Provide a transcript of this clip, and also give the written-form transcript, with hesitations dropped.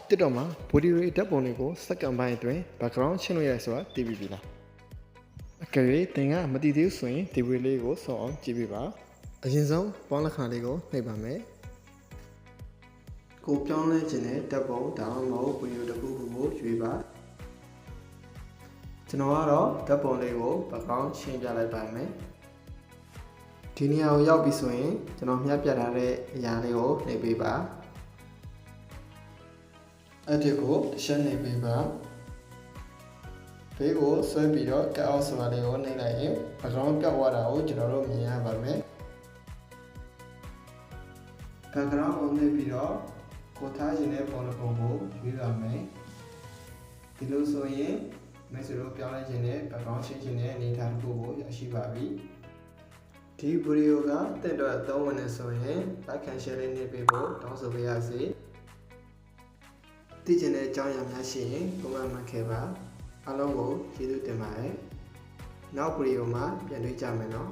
TikTok မှာ body တွေဓာတ်ပုံတွေကိုစက္ကန့်ပိုင်းအတွင်း background ရှင်းလို့ရဆိုတာသိပြီလားအကယ်၍သင်ကမသိသေးဘူးဆိုရင်ဒီဗီဒီယိုလေးကိုစောင့်အောင်ကြည့်ပေးပါအရင်ဆုံးပေါင်းလက္ခဏာလေးကိုနှိပ်ပါမယ်ကိုပြောင်းလဲခြင်းနဲ့ဓာတ်ပုံဒါမှမဟုတ်ဗီဒီယိုတစ်ခုခုကိုရွေးပါကျွန်တော်ကတော့ဓာတ်ပုံလေးကို background ရှင်းပြလိုက်ပါမယ်ဒီနေရာကိုရောက်ပြီဆိုရင်ကျွန်တော်မျှပြထားတဲ့အရာလေးကိုနှိပ်ပေးပါအဲ့ဒီကိုတစ်ချက်နှိပ်ပေးပါဘေးကိုဆွဲပြီးတော့ကတ်အောက်ဆိုတာလေးကိုနှိပ်လိုက်ရင် background ပြောက်သွားတာကိုကျွန်တော်တို့မြင်ရပါမယ် background ကိုနှိပ်ပြီးတော့ကိုထားခြင်းတဲ့ပုံတစ်ပုံကိုရွေးပါမယ်ဒီလိုဆိုရင်မိတ်ဆွေတို့ပြောင်းလဲခြင်းနဲ့ background ရှင်းခြင်းနဲ့အနေထားတစ်ခုကိုရရှိပါပြီဒီဗီဒီယိုကတက်တော့အသုံးဝင်နေဆိုရင် like and share လေးနှိပ်ပေးဖို့တောင်းဆိုပေးရစေသိချင်တဲ့အကြောင်းအရာများရှိရင် comment မှာခဲ့ပါအားလုံးကိုကျေးဇူးတင်ပါတယ်နောက်ဗီဒီယိုမှာပြန်တွေ့ကြမယ်နော်